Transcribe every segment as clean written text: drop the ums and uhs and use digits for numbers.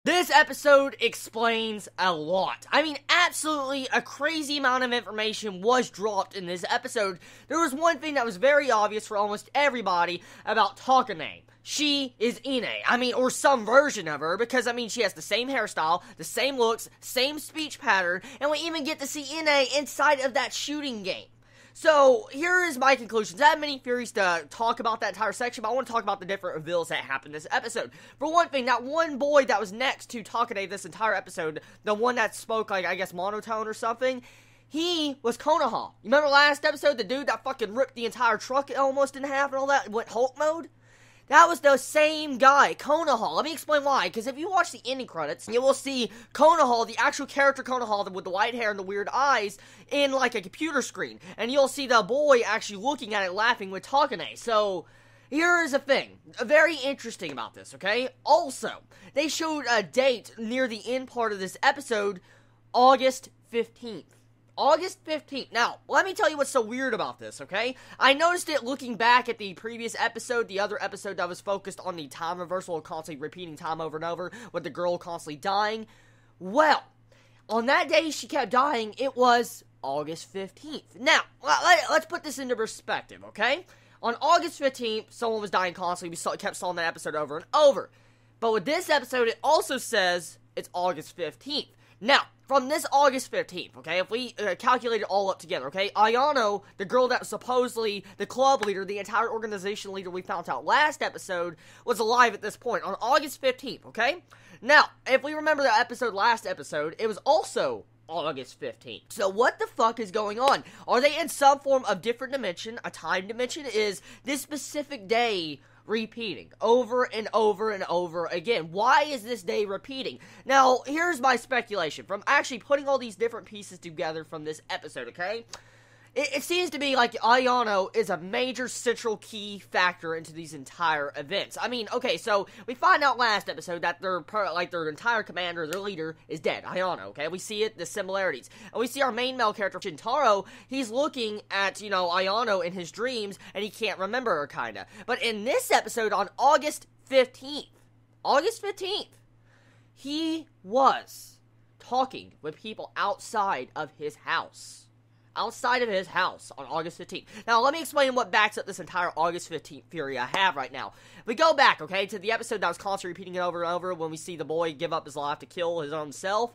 This episode explains a lot. I mean, absolutely a crazy amount of information was dropped in this episode. There was one thing that was very obvious for almost everybody about Takane. She is Ine. I mean, or some version of her, because, I mean, she has the same hairstyle, the same looks, same speech pattern, and we even get to see Ine inside of that shooting game. So, here is my conclusions. I have many theories to talk about that entire section, but I want to talk about the different reveals that happened this episode. For one thing, that one boy that was next to Takane this entire episode, the one that spoke, like, I guess, monotone or something, he was Konoha. You remember last episode, the dude that fucking ripped the entire truck almost in half and all that, went Hulk mode? That was the same guy, Konoha. Let me explain why, because if you watch the ending credits, you will see Konoha, the actual character Konoha with the white hair and the weird eyes, in like a computer screen. And you'll see the boy actually looking at it laughing with Takane. So, here is a thing, very interesting about this, okay? Also, they showed a date near the end part of this episode, August 15th. August 15th. Now, let me tell you what's so weird about this, okay? I noticed it looking back at the previous episode, the other episode that was focused on the time reversal of constantly repeating time over and over, with the girl constantly dying. Well, on that day she kept dying, it was August 15th. Now, let's put this into perspective, okay? On August 15th, someone was dying constantly. We kept seeing that episode over and over. But with this episode, it also says it's August 15th. Now, from this August 15th, okay, if we calculate it all up together, okay, Ayano, the girl that was supposedly the club leader, the entire organization leader we found out last episode, was alive at this point, on August 15th, okay? Now, if we remember the last episode, it was also August 15th. So what the fuck is going on? Are they in some form of different dimension, a time dimension? Is this specific day repeating over and over and over again? Why is this day repeating? Now, here's my speculation from actually putting all these different pieces together from this episode, okay? It seems to be like Ayano is a major central key factor into these entire events. I mean, okay, so we find out last episode that their entire commander, their leader, is dead, Ayano, okay? We see it, the similarities. And we see our main male character, Shintaro, he's looking at, Ayano in his dreams, and he can't remember her, kinda. But in this episode, on August 15th, he was talking with people outside of his house. Outside of his house on August 15th. Now, let me explain what backs up this entire August 15th theory I have right now. We go back, okay, to the episode that was constantly repeating it over and over when we see the boy give up his life to kill his own self.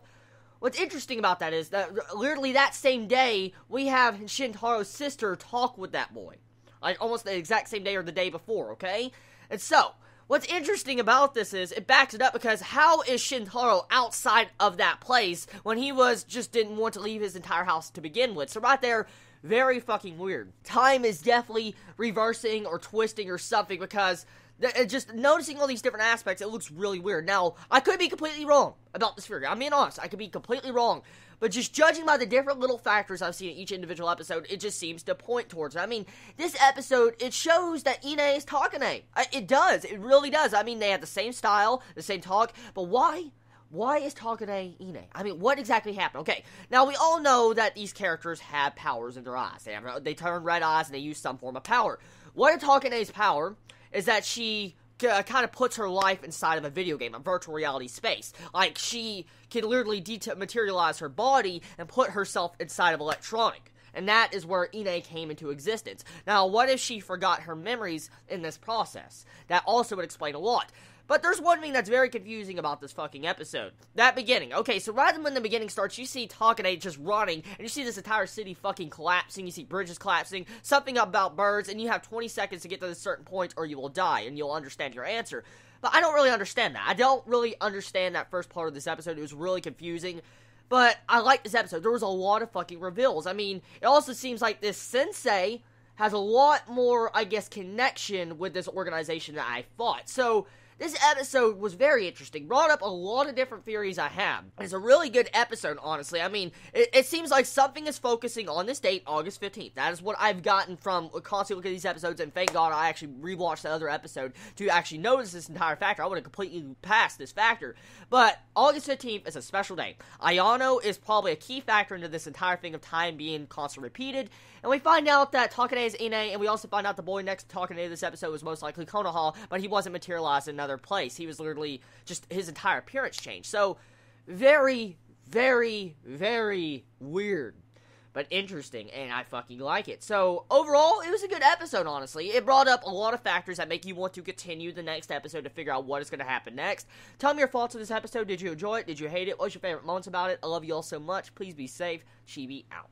What's interesting about that is that literally that same day, we have Shintaro's sister talk with that boy. Like, almost the exact same day or the day before, okay? And so, what's interesting about this is, it backs it up because how is Shintaro outside of that place when he just didn't want to leave his entire house to begin with? So right there, very fucking weird. Time is definitely reversing or twisting or something because just noticing all these different aspects, it looks really weird. Now, I could be completely wrong about this theory. I'm being honest, I could be completely wrong. But just judging by the different little factors I've seen in each individual episode, it just seems to point towards it. I mean, this episode, it shows that Ine is Takane. It does. It really does. I mean, they have the same style, the same talk, but why? Why is Takane Ine? I mean, what exactly happened? Okay, now we all know that these characters have powers in their eyes. They turn red eyes and they use some form of power. What is Takane's power is that she kind of puts her life inside of a video game, a virtual reality space. Like, she can literally materialize her body and put herself inside of electronic. And that is where Ine came into existence. Now, what if she forgot her memories in this process? That also would explain a lot. But there's one thing that's very confusing about this fucking episode. That beginning. Okay, so right when the beginning starts, you see Takane just running, and you see this entire city fucking collapsing, you see bridges collapsing, something about birds, and you have 20 seconds to get to this certain point or you will die, and you'll understand your answer. But I don't really understand that. I don't really understand that first part of this episode. It was really confusing. But I like this episode. There was a lot of fucking reveals. I mean, it also seems like this sensei has a lot more, I guess, connection with this organization than I thought. So, this episode was very interesting, brought up a lot of different theories I have. It's a really good episode, honestly. I mean, it seems like something is focusing on this date, August 15th. That is what I've gotten from constantly looking at these episodes, and thank God I actually rewatched the other episode to actually notice this entire factor. I would have completely passed this factor. But August 15th is a special day. Ayano is probably a key factor into this entire thing of time being constantly repeated, and we find out that Takane is Ine, and we also find out the boy next to Takane this episode was most likely Konoha, but he wasn't materialized in another place. He was literally just, his entire appearance changed. So, very, very, very weird, but interesting, and I fucking like it. So, overall, it was a good episode, honestly. It brought up a lot of factors that make you want to continue the next episode to figure out what is going to happen next. Tell me your thoughts on this episode. Did you enjoy it? Did you hate it? What's your favorite moments about it? I love you all so much. Please be safe. Chibi out.